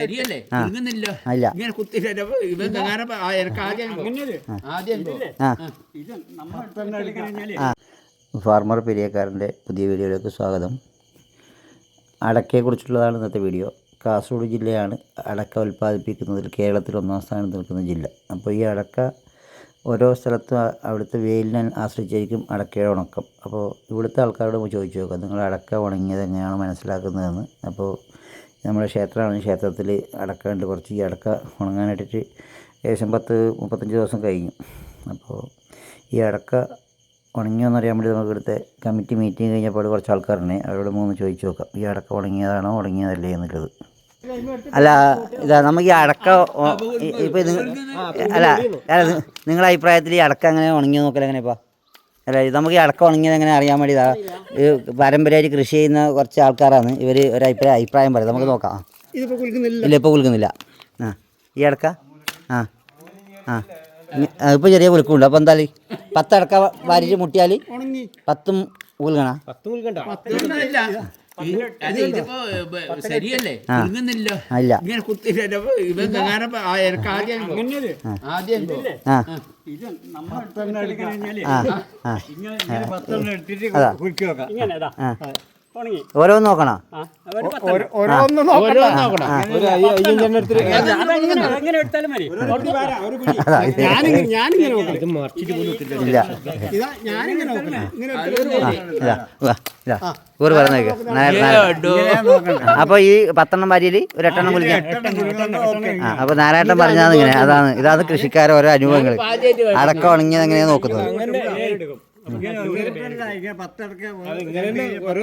ശരിയല്ലേ? ഇല്ല ഇങ്ങനെ ഫാർമർ പെരിയക്കാരൻ്റെ പുതിയ വീഡിയോയിലേക്ക് സ്വാഗതം. അടക്കയെക്കുറിച്ചുള്ളതാണ് ഇന്നത്തെ വീഡിയോ. കാസർഗോഡ് ജില്ലയാണ് അടക്ക ഉൽപ്പാദിപ്പിക്കുന്നതിൽ കേരളത്തിൽ 1-ാം സ്ഥാനത്ത് നിൽക്കുന്ന ജില്ല. അപ്പോൾ ഈ അടക്ക ഓരോ സ്ഥലത്തും അവിടുത്തെ വെയിലിനെ ആശ്രയിച്ചായിരിക്കും അടക്കയുടെ ഉണക്കം. അപ്പോൾ ഇവിടുത്തെ ആൾക്കാരോട് ചോദിച്ചു നോക്കാം, നിങ്ങൾ അടക്ക ഉണങ്ങിയത് എങ്ങനെയാണ് മനസ്സിലാക്കുന്നതെന്ന്. അപ്പോൾ നമ്മുടെ ക്ഷേത്രമാണ്, ക്ഷേത്രത്തിൽ അടക്ക ഉണ്ട്. കുറച്ച് ഈ അടക്ക ഉണങ്ങാനായിട്ടിട്ട് ഏകദേശം 10-35 ദിവസം കഴിഞ്ഞു. അപ്പോൾ ഈ അടക്ക ഉണങ്ങിയോന്നറിയാൻ വേണ്ടി നമുക്ക് ഇവിടുത്തെ കമ്മിറ്റി മീറ്റിംഗ് കഴിഞ്ഞപ്പോൾ കുറച്ച് ആൾക്കാരുണ്ട്, അവരോട് ചോദിച്ചു നോക്കാം ഈ അടക്ക ഉണങ്ങിയതാണോ ഉണങ്ങിയതല്ലേ എന്നുള്ളത്. അല്ല ഇതാ നമുക്ക് ഈ അടക്ക ഇപ്പോൾ അല്ല നിങ്ങളുടെ അഭിപ്രായത്തിൽ ഈ അടക്ക എങ്ങനെ ഉണങ്ങിയോ നോക്കൽ എങ്ങനെ? ഇപ്പോൾ അല്ല ഇത് നമുക്ക് ഈ അടക്ക ഉണങ്ങിയത് എങ്ങനെ അറിയാൻ വേണ്ടി പാരമ്പര്യമായിട്ട് കൃഷി ചെയ്യുന്ന കുറച്ച് ആൾക്കാരാണ് ഇവർ ഒരു അഭിപ്രായം പറയും. നമുക്ക് നോക്കാം. ഇല്ല ഇപ്പോൾ കുലുക്കുന്നില്ല. ഈ അടക്ക ഇപ്പോൾ ചെറിയ കുലുക്കുണ്ട്. അപ്പോൾ എന്തായാലും 10 അടക്ക വാരിച്ച് മുട്ടിയാൽ 10 കുലുക്കണ ഇതിപ്പോ ശരിയല്ലേ? ഇല്ല ഇങ്ങനെ ഓരോന്ന് നോക്കണം. ഒരു പറഞ്ഞേക്ക്. അപ്പൊ ഈ 10 വാരിയിൽ ഒരു 8 കുളിക്കാം. അപ്പൊ നാരായട്ടൻ പറഞ്ഞാൽ ഇങ്ങനെ ഇതാണ് കൃഷിക്കാരെ ഓരോ അനുഭവങ്ങൾ. അടക്ക ഉണങ്ങിയത് എങ്ങനെയാ നോക്കുന്നത്. ഓരോ